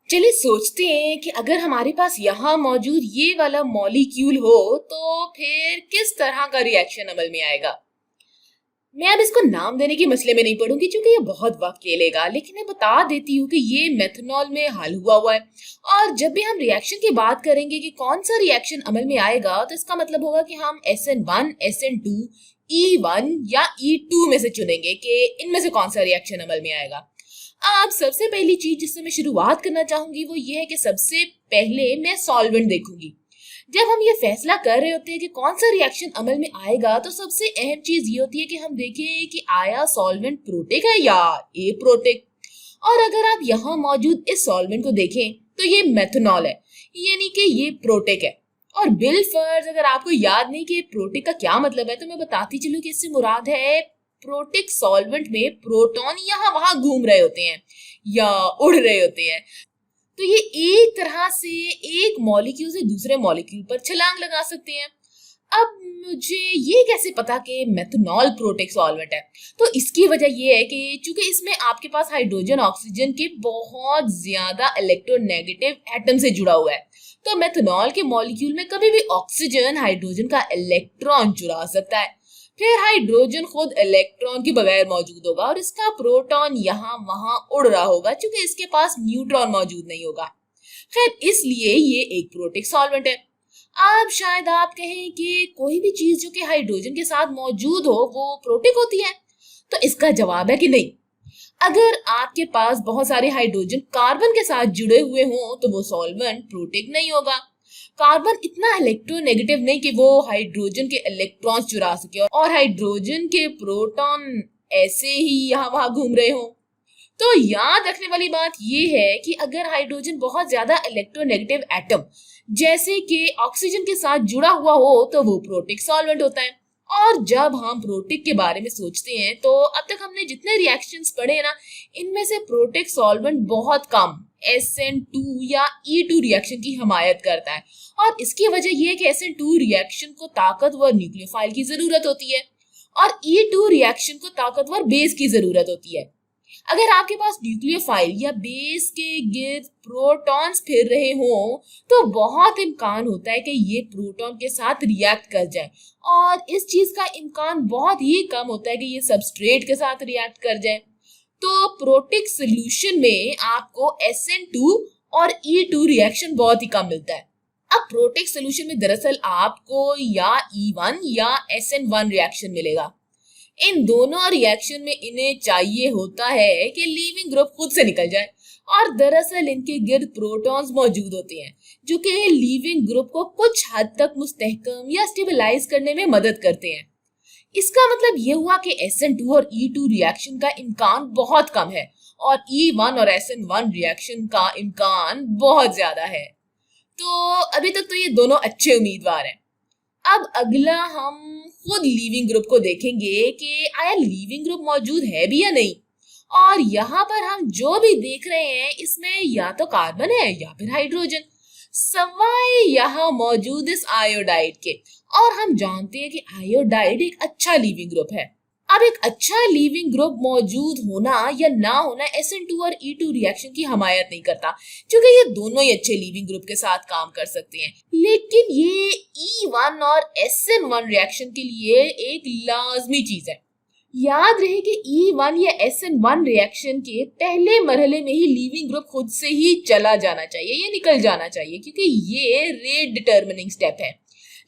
चलिए सोचते हैं कि अगर हमारे पास यहाँ मौजूद ये वाला मॉलिक्यूल हो तो फिर किस तरह का रिएक्शन अमल में आएगा। मैं अब इसको नाम देने के मसले में नहीं पड़ूंगी क्योंकि ये बहुत वक्त ले लेगा, लेकिन मैं बता देती हूँ कि ये मेथनॉल में हल हुआ है। और जब भी हम रिएक्शन की बात करेंगे कि कौन सा रिएक्शन अमल में आएगा तो इसका मतलब होगा कि हम SN1, SN2, E1 या E2 में से चुनेंगे कि इनमें से कौन सा रिएक्शन अमल में आएगा। अब सबसे पहली चीज जिससे मैं शुरुआत करना चाहूंगी वो ये है कि सबसे पहले मैं सॉल्वेंट देखूंगी। जब हम ये फैसला कर रहे होते हैं कि कौन सा रिएक्शन अमल में आएगा तो सबसे अहम चीज ये होती है कि हम देखें कि आया सॉल्वेंट प्रोटिक है या एप्रोटिक। और अगर आप यहाँ मौजूद इस सॉल्वेंट को देखें तो ये मेथनॉल है, यानी कि ये प्रोटिक है। और बिल फर्ज अगर आपको याद नहीं कि प्रोटिक का क्या मतलब है तो मैं बताती चलूं कि इससे मुराद है प्रोटिक सॉल्वेंट में प्रोटॉन यहाँ वहां घूम रहे होते हैं या उड़ रहे होते हैं। तो ये एक तरह से एक मॉलिक्यूल से दूसरे मॉलिक्यूल पर छलांग लगा सकते हैं। अब मुझे ये कैसे पता कि मेथनॉल प्रोटिक सॉल्वेंट है? तो इसकी वजह ये है कि चूंकि इसमें आपके पास हाइड्रोजन ऑक्सीजन के बहुत ज्यादा इलेक्ट्रोनेगेटिव एटम से जुड़ा हुआ है, तो मेथनॉल के मॉलिक्यूल में कभी भी ऑक्सीजन हाइड्रोजन का इलेक्ट्रॉन चुरा सकता है। फिर हाइड्रोजन खुद इलेक्ट्रॉन के बगैर मौजूद होगा और इसका प्रोटॉन यहाँ वहां उड़ रहा होगा क्योंकि इसके पास न्यूट्रॉन मौजूद नहीं होगा। खैर, इसलिए ये एक प्रोटिक सॉल्वेंट है। अब शायद आप कहें कि कोई भी चीज जो कि हाइड्रोजन के साथ मौजूद हो वो प्रोटिक होती है, तो इसका जवाब है कि नहीं। अगर आपके पास बहुत सारे हाइड्रोजन कार्बन के साथ जुड़े हुए हों तो वो सॉल्वेंट प्रोटिक नहीं होगा। कार्बन इतना इलेक्ट्रोनेगेटिव नहीं कि वो हाइड्रोजन के इलेक्ट्रॉन्स चुरा सके और हाइड्रोजन के प्रोटॉन ऐसे ही यहाँ वहां घूम रहे हो। तो याद रखने वाली बात ये है कि अगर हाइड्रोजन बहुत ज्यादा इलेक्ट्रोनेगेटिव एटम जैसे कि ऑक्सीजन के साथ जुड़ा हुआ हो तो वो प्रोटिक सॉल्वेंट होता है। और जब हम प्रोटिक के बारे में सोचते हैं तो अब तक हमने जितने रिएक्शंस पढ़े ना, इनमें से प्रोटिक सॉल्वेंट बहुत कम SN2 या E2 रिएक्शन की हमायत करता है। और इसकी वजह यह है कि SN2 रिएक्शन को ताकतवर न्यूक्लियोफाइल की जरूरत होती है और E2 रिएक्शन को ताकतवर बेस की जरूरत होती है। अगर आपके पास न्यूक्लियोफाइल या बेस के गिर्द प्रोटॉन्स फिर रहे हों तो बहुत इम्कान होता है कि ये प्रोटॉन के साथ रिएक्ट कर जाए, और इस चीज का इम्कान बहुत ही कम होता है कि ये सबस्ट्रेट के साथ रिएक्ट कर जाए। तो प्रोटिक सोल्यूशन में आपको SN2 और E2 रिएक्शन बहुत ही कम मिलता है। अब प्रोटिक सोल्यूशन में दरअसल आपको या E1 या SN1 रिएक्शन मिलेगा। इन दोनों रिएक्शन में इन्हें चाहिए होता है कि लीविंग ग्रुप खुद से निकल जाए, और दरअसल इनके गिर्द प्रोटॉन्स मौजूद होते हैं जो कि लीविंग ग्रुप को कुछ हद तक मुस्तहकम या स्टेबलाइज करने में मदद करते हैं। इसका मतलब ये हुआ कि SN2 और E2 रिएक्शन का इम्कान बहुत कम है और E1 और SN1 रिएक्शन का इम्कान बहुत ज्यादा है। तो अभी तक तो ये दोनों अच्छे उम्मीदवार हैं। अब अगला हम खुद लीविंग ग्रुप को देखेंगे कि आया लीविंग ग्रुप मौजूद है भी या नहीं। और यहाँ पर हम जो भी देख रहे हैं इसमें या तो कार्बन है या फिर हाइड्रोजन, सवाए यहाँ मौजूद इस आयोडाइड के। और हम जानते हैं कि आयोडाइड एक अच्छा लीविंग ग्रुप है। अब एक अच्छा लीविंग ग्रुप मौजूद होना या ना होना SN2 और E2 रिएक्शन की हमायत नहीं करता, क्योंकि ये दोनों ही अच्छे लीविंग ग्रुप के साथ काम कर सकते हैं। लेकिन ये E1 और SN1 रिएक्शन के लिए एक लाजमी चीज है। याद रहे कि E1 या SN1 रिएक्शन के पहले मरहले में ही लीविंग ग्रुप खुद से ही चला जाना चाहिए या निकल जाना चाहिए, क्योंकि ये रेट डिटर्मिनिंग स्टेप है।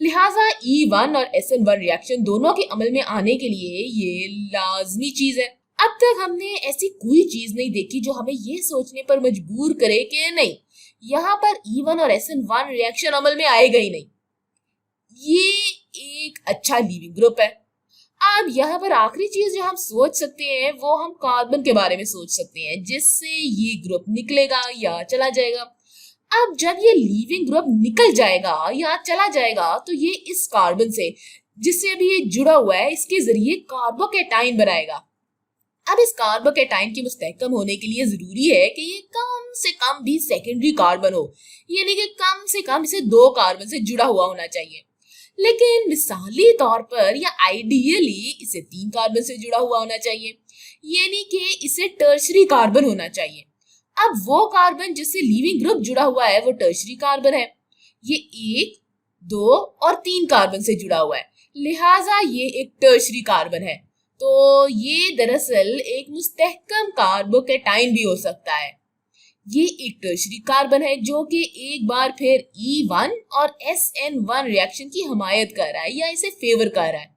लिहाजा E1 और SN1 रिएक्शन दोनों के अमल में आने के लिए ये लाजमी चीज है। अब तक हमने ऐसी कोई चीज नहीं देखी जो हमें ये सोचने पर मजबूर करे कि नहीं, यहाँ पर E1 और SN1 रिएक्शन अमल में आएगा ही नहीं। ये एक अच्छा लीविंग ग्रुप है। अब यहाँ पर आखिरी चीज जो हम सोच सकते हैं वो हम कार्बन के बारे में सोच सकते हैं, जिससे ये ग्रुप निकलेगा या चला जाएगा। अब जब ये लीविंग ग्रुप निकल जाएगा या चला जाएगा तो ये इस कार्बन से जिससे अभी ये जुड़ा हुआ है इसके जरिए कार्बोकैटाइन बनाएगा। अब इस कार्बोकैटाइन के मुस्तहकम होने के लिए जरूरी है कि ये कम से कम भी सेकेंडरी कार्बन हो, यानी कि कम से कम इसे 2 कार्बन से जुड़ा हुआ होना चाहिए। लेकिन मिसाली तौर पर या आइडियली इसे 3 कार्बन से जुड़ा हुआ होना चाहिए, यानी कि इसे टर्शरी कार्बन होना चाहिए। अब वो कार्बन जिससे लीविंग ग्रुप जुड़ा हुआ है वो टर्शरी कार्बन है। ये 1, 2 और 3 कार्बन से जुड़ा हुआ है, लिहाजा ये एक टर्शरी कार्बन है। तो ये दरअसल एक मुस्तहकम कार्बोकैटाइन भी हो सकता है। ये एक टर्शरी कार्बन है जो कि एक बार फिर E1 और SN1 रिएक्शन की हमायत कर रहा है या इसे फेवर कर रहा है।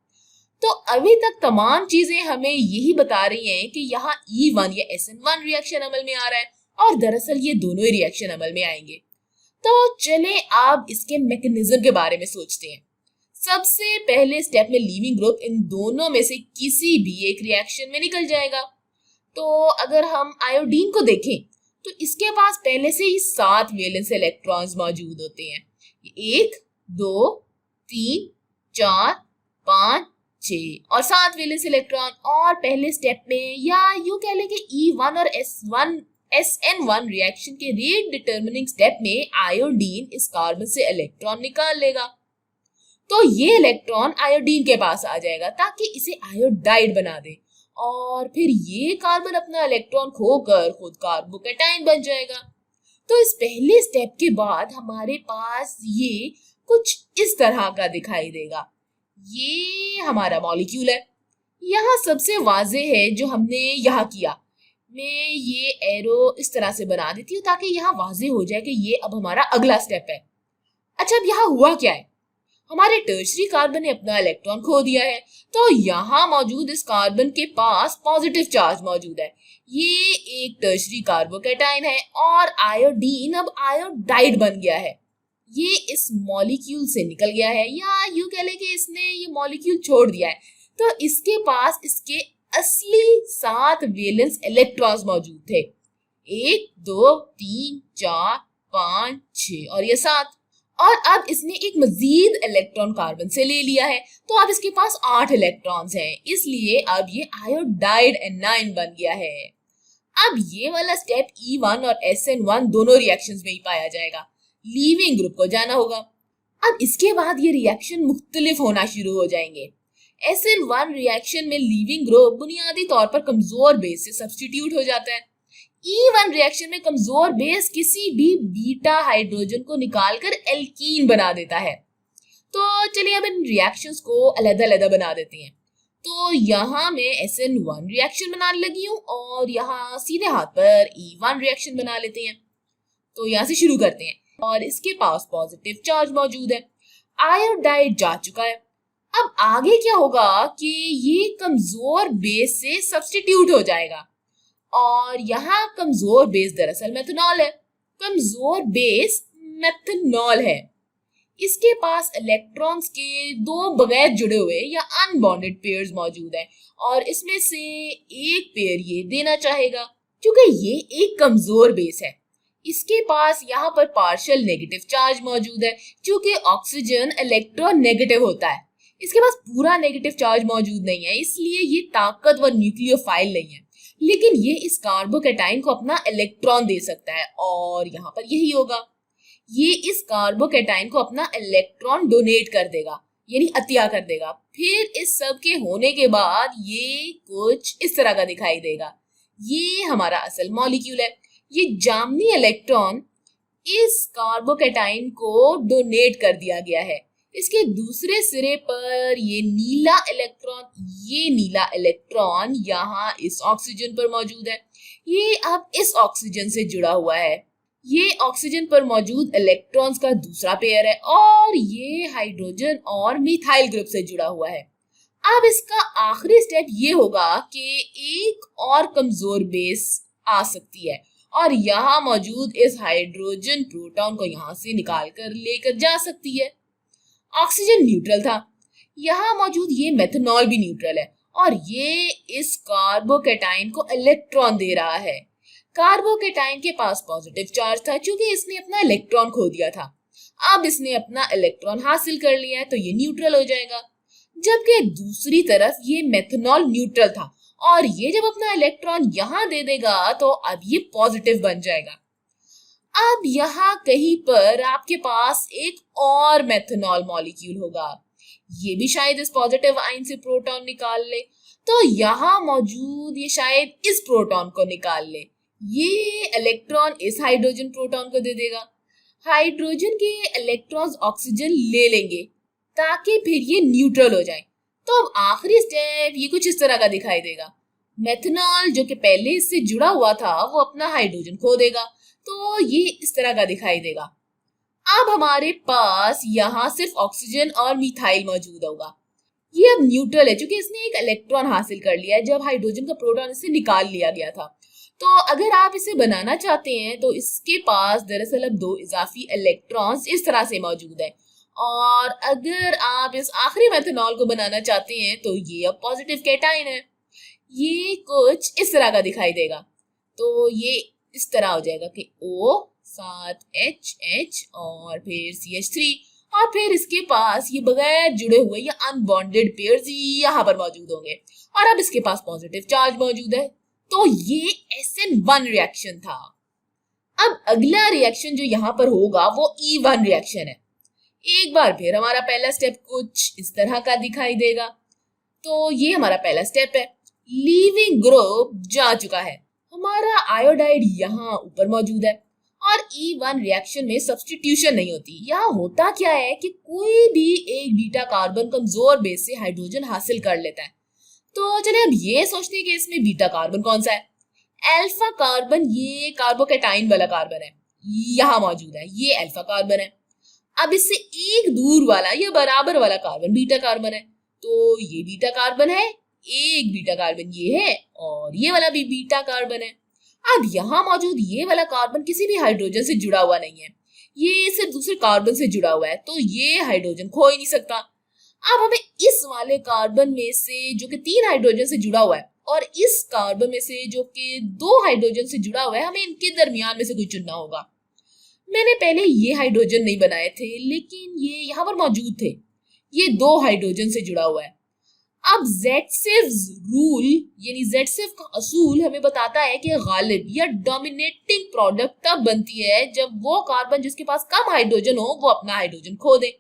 तो अभी तक तमाम चीजें हमें यही बता रही हैं कि यहाँ E1 या SN1 रिएक्शन अमल में आ रहा है और दरअसल ये दोनों ही रिएक्शन अमल में आएंगे। तो चले अब इसके मैकेनिज्म के बारे में सोचते हैं। सबसे पहले स्टेप में लीविंग ग्रुप इन दोनों में से किसी भी एक रिएक्शन में निकल जाएगा। तो अगर हम आयोडीन को देखें तो इसके पास पहले से ही 7 वैलेंस इलेक्ट्रॉन्स मौजूद होते हैं। 1, 2, 3, 4, 5, 6 और 7 वैलेंस इलेक्ट्रॉन। और पहले स्टेप में या यूं कह लें कि E1 और SN1 रिएक्शन के रेट डिटर्मिनिंग स्टेप में आयोडीन इस कार्बन से इलेक्ट्रॉन निकाल लेगा। तो ये इलेक्ट्रॉन आयोडीन के पास आ जाएगा ताकि इसे आयोडाइड बना दे और फिर ये कार्बन अपना इलेक्ट्रॉन खोकर खुद कार्बोकैटाइन बन जाएगा। तो इस पहले स्टेप के बाद हमारे पास ये कुछ इस तरह का दिखाई देगा। ये हमारा मॉलिक्यूल है। यहाँ सबसे वाजे है जो हमने यहाँ किया। मैं ये एरो इस तरह से बना देती हूँ ताकि यहाँ वाजे हो जाए कि ये अब हमारा अगला स्टेप है। अच्छा, अब यहाँ हुआ क्या है? हमारे टर्शरी कार्बन ने अपना इलेक्ट्रॉन खो दिया है। तो यहाँ मौजूद इस कार्बन के पास पॉजिटिव चार्ज मौजूद है। ये एक टर्शरी कार्बोकैटाइन है और आयोडीन अब आयोडाइड बन गया है। ये इस मॉलिक्यूल से निकल गया है या यूं कह लें कि इसने ये मॉलिक्यूल छोड़ दिया है। तो इसके पास इसके असली 7 वैलेंस इलेक्ट्रॉन्स मौजूद थे। 1, 2, 3, 4, 5, 6 और ये 7। और अब इसने एक मजीद इलेक्ट्रॉन कार्बन से ले लिया है। तो अब इसके पास 8 इलेक्ट्रॉन्स हैं, इसलिए अब ये आयोडाइड एनाइन बन गया है। अब ये वाला स्टेप E1 और SN1 दोनों रिएक्शंस में ही पाया जाएगा। लीविंग ग्रुप को जाना होगा। अब इसके बाद ये रिएक्शन मुख्तलिफ होना शुरू हो जाएंगे। SN1 रिएक्शन में लीविंग ग्रुप बुनियादी तौर पर कमजोर बेस से सब्स्टिट्यूट हो जाता है। E1 रिएक्शन में कमजोर बेस किसी भी बीटा हाइड्रोजन को निकालकर एल्कीन बना देता है। तो चलिए अब इन रिएक्शंस को अलग-अलग बना देते हैं। तो यहाँ मैं SN1 रिएक्शन बनाने लगी हूँ और यहाँ सीधे हाथ पर E1 रिएक्शन बना लेते हैं। तो यहाँ से शुरू करते हैं और इसके पास पॉजिटिव चार्ज मौजूद है। आयोडाइड जा चुका है। अब आगे क्या होगा कि ये कमजोर बेस से सब्स्टिट्यूट हो जाएगा और यहाँ कमजोर बेस दरअसल मेथनॉल है। कमजोर बेस मेथनॉल है। इसके पास इलेक्ट्रॉन्स के 2 बगैर जुड़े हुए या अनबॉन्डेड पेयर्स मौजूद हैं और इसमें से एक पेयर ये देना चाहेगा क्योंकि ये एक कमजोर बेस है। इसके पास यहाँ पर पार्शियल नेगेटिव चार्ज मौजूद है क्योंकि ऑक्सीजन इलेक्ट्रॉन नेगेटिव होता है। इसके पास पूरा नेगेटिव चार्ज मौजूद नहीं है, इसलिए ये ताकतवर न्यूक्लियोफाइल नहीं है, लेकिन ये इस कार्बोकैटाइन को अपना इलेक्ट्रॉन दे सकता है और यहाँ पर यही होगा। ये इस कार्बोकैटाइन को अपना इलेक्ट्रॉन डोनेट कर देगा, यानी अतिया कर देगा। फिर इस सब के होने के बाद ये कुछ इस तरह का दिखाई देगा। ये हमारा असल मॉलिक्यूल है। ये जामनी इलेक्ट्रॉन इस कार्बोकैटाइन को डोनेट कर दिया गया है। इसके दूसरे सिरे पर ये नीला इलेक्ट्रॉन यहाँ इस ऑक्सीजन पर मौजूद है। ये अब इस ऑक्सीजन से जुड़ा हुआ है। ये ऑक्सीजन पर मौजूद इलेक्ट्रॉन्स का दूसरा पेयर है और ये हाइड्रोजन और मिथाइल ग्रुप से जुड़ा हुआ है। अब इसका आखिरी स्टेप ये होगा कि एक और कमजोर बेस आ सकती है और यहाँ मौजूद इस हाइड्रोजन प्रोटॉन को यहाँ से निकाल कर लेकर जा सकती है। ऑक्सीजन न्यूट्रल था, यहाँ मौजूद ये मेथनॉल भी न्यूट्रल है और ये इस कार्बोकैटाइन को इलेक्ट्रॉन दे रहा है। कार्बोकैटाइन के पास पॉजिटिव चार्ज था क्योंकि इसने अपना इलेक्ट्रॉन खो दिया था। अब इसने अपना इलेक्ट्रॉन हासिल कर लिया है तो ये न्यूट्रल हो जाएगा, जबकि दूसरी तरफ ये मेथनॉल न्यूट्रल था और ये जब अपना इलेक्ट्रॉन यहाँ दे देगा तो अब ये पॉजिटिव बन जाएगा। अब यहाँ कहीं पर आपके पास एक और मेथनॉल मॉलिक्यूल होगा, ये भी शायद इस पॉजिटिव आयन से प्रोटॉन निकाल ले। तो यहाँ मौजूद ये शायद इस प्रोटॉन को निकाल ले। ये इलेक्ट्रॉन इस हाइड्रोजन प्रोटॉन को दे देगा। हाइड्रोजन के इलेक्ट्रॉन्स ऑक्सीजन ले लेंगे ताकि फिर ये न्यूट्रल हो जाए। तो अब आखिरी स्टेप ये कुछ इस तरह का दिखाई देगा। मेथनॉल जो कि पहले इससे जुड़ा हुआ था वो अपना हाइड्रोजन खो देगा, तो ये इस तरह का दिखाई देगा। अब हमारे पास यहाँ सिर्फ ऑक्सीजन और मिथाइल मौजूद होगा। ये अब न्यूट्रल है क्योंकि इसने एक इलेक्ट्रॉन हासिल कर लिया है जब हाइड्रोजन का प्रोटॉन इससे निकाल लिया गया था। तो अगर आप इसे बनाना चाहते हैं तो इसके पास दरअसल अब दो इजाफी इलेक्ट्रॉन्स इस तरह से मौजूद है, और अगर आप इस आखिरी मेथनॉल को बनाना चाहते हैं तो ये अब पॉजिटिव कैटाइन है। ये कुछ इस तरह का दिखाई देगा। तो ये इस तरह हो जाएगा कि O साथ H और फिर CH3, और फिर इसके पास ये बगैर जुड़े हुए या अनबॉन्डेड पेयर्स यहाँ पर मौजूद होंगे, और अब इसके पास पॉजिटिव चार्ज मौजूद है। तो ये SN1 रिएक्शन था। अब अगला रिएक्शन जो यहाँ पर होगा वो E1 रिएक्शन है। एक बार फिर हमारा पहला स्टेप कुछ इस तरह का दिखाई देगा। तो ये हमारा पहला स्टेप है। लीविंग ग्रुप जा चुका है, हमारा आयोडाइड यहाँ ऊपर मौजूद है, और E1 रिएक्शन में सब्स्टिट्यूशन नहीं होती। यहाँ होता क्या है कि कोई भी एक बीटा कार्बन कमजोर बेस से हाइड्रोजन हासिल कर लेता है। तो चलिए अब ये सोचते हैं कि इसमें बीटा कार्बन कौन सा है। अल्फा कार्बन ये कार्बोकैटाइन वाला कार्बन है, यहाँ मौजूद है, ये अल्फा कार्बन है। अब इससे एक दूर वाला या बराबर वाला कार्बन बीटा कार्बन है, तो ये बीटा कार्बन है, एक बीटा कार्बन ये है, और ये वाला भी बीटा कार्बन है। अब यहाँ मौजूद ये वाला कार्बन किसी भी हाइड्रोजन से जुड़ा हुआ नहीं है, ये सिर्फ दूसरे कार्बन से जुड़ा हुआ है, तो ये हाइड्रोजन खो ही नहीं सकता। अब हमें इस वाले कार्बन में से जो कि 3 हाइड्रोजन से जुड़ा हुआ है और इस कार्बन में से जो कि 2 हाइड्रोजन से जुड़ा हुआ है, हमें इनके दरमियान में से कोई चुनना होगा। मैंने पहले ये हाइड्रोजन नहीं बनाए थे, लेकिन ये यहाँ पर मौजूद थे। ये 2 हाइड्रोजन से जुड़ा हुआ है। अब Z-Civ रूल यानी Z-Civ का असूल हमें बताता है कि गालिब या डोमिनेटिंग प्रोडक्ट तब बनती है जब वो कार्बन जिसके पास कम हाइड्रोजन हो वो अपना हाइड्रोजन खो दे।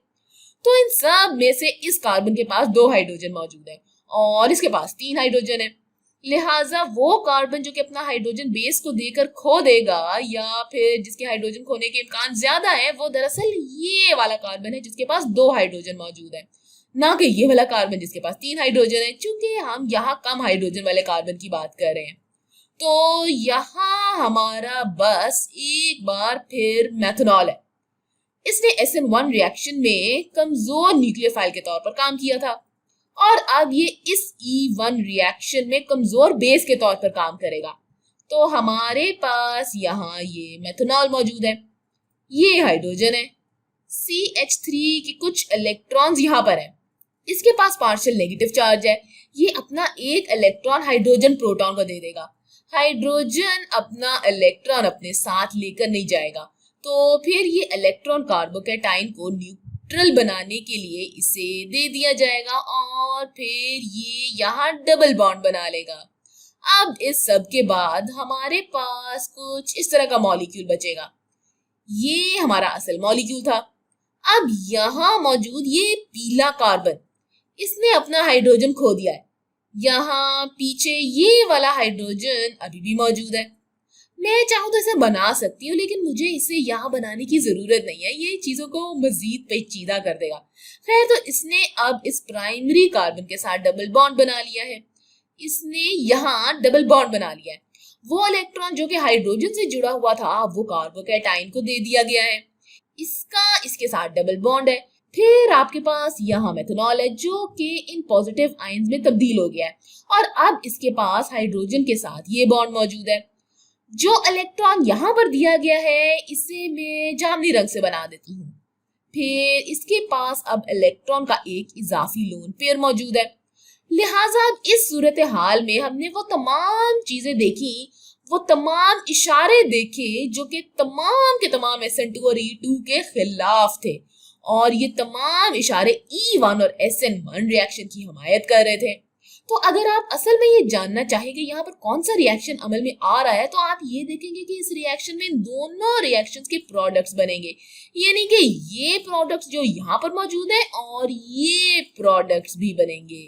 तो इन सब में से इस कार्बन के पास 2 हाइड्रोजन मौजूद है और इसके पास 3 हाइड्रोजन है। लिहाजा वो कार्बन जो कि अपना हाइड्रोजन बेस को देकर खो देगा या फिर जिसके हाइड्रोजन खोने के इम्कान ज्यादा है, वो दरअसल ये वाला कार्बन है जिसके पास 2 हाइड्रोजन मौजूद है, ना कि ये वाला कार्बन जिसके पास 3 हाइड्रोजन है, क्योंकि हम यहाँ कम हाइड्रोजन वाले कार्बन की बात कर रहे हैं। तो यहाँ हमारा बस एक बार फिर मेथनॉल है। इसने SN1 रिएक्शन में कमजोर न्यूक्लियोफाइल के तौर पर काम किया था, और अब ये इस E1 रिएक्शन में कमजोर बेस के तौर पर काम करेगा। तो हमारे पास यहाँ ये मेथनॉल मौजूद है, ये हाइड्रोजन है, CH3 के कुछ इलेक्ट्रॉन्स यहाँ पर हैं। इसके पास पार्शियल नेगेटिव चार्ज है, ये अपना एक इलेक्ट्रॉन हाइड्रोजन प्रोटॉन को दे देगा। हाइड्रोजन अपना इलेक्ट्रॉन अपने साथ लेकर नहीं जाएगा, तो फिर ये इलेक्ट्रॉन कार्बोकैटाइन को न्यूट्रल बनाने के लिए इसे दे दिया जाएगा, और फिर ये यहाँ डबल बॉन्ड बना लेगा। अब इस सब के बाद हमारे पास कुछ इस तरह का मॉलिक्यूल बचेगा। ये हमारा असल मॉलिक्यूल था। अब यहाँ मौजूद ये पीला कार्बन, इसने अपना हाइड्रोजन खो दिया है। यहाँ पीछे ये वाला हाइड्रोजन अभी भी मौजूद है। मैं चाहूँ तो इसे बना सकती हूँ, लेकिन मुझे इसे यहाँ बनाने की जरूरत नहीं है, ये चीजों को मजीद पेचीदा कर देगा। खैर, तो इसने अब इस प्राइमरी कार्बन के साथ डबल बॉन्ड बना लिया है। इसने यहाँ डबल बॉन्ड बना लिया है। वो इलेक्ट्रॉन जो कि हाइड्रोजन से जुड़ा हुआ था वो कार्बोकैटाइन को दे दिया गया है। इसका इसके साथ डबल बॉन्ड है। फिर आपके पास यहाँ मेथनॉल है जो कि इन पॉजिटिव आयंस में तब्दील हो गया है, और अब इसके पास हाइड्रोजन के साथ ये बॉन्ड मौजूद है। जो इलेक्ट्रॉन यहाँ पर दिया गया है इसे मैं जामुनी रंग से बना देती हूँ। फिर इसके पास अब इलेक्ट्रॉन का एक इजाफी लोन पेयर मौजूद है। लिहाजा अब इस सूरत हाल में हमने वो तमाम चीजें देखी, वो तमाम इशारे देखे जो कि तमाम के तमाम SN2 और E2 के खिलाफ थे, और ये तमाम इशारे E1 और SN1 रिएक्शन की हिमायत कर रहे थे। तो अगर आप असल में ये जानना चाहेंगे यहाँ पर कौन सा रिएक्शन अमल में आ रहा है, तो आप ये देखेंगे कि इस रिएक्शन में दोनों रिएक्शंस के प्रोडक्ट्स बनेंगे, यानी कि ये प्रोडक्ट्स जो यहाँ पर मौजूद है और ये प्रोडक्ट्स भी बनेंगे।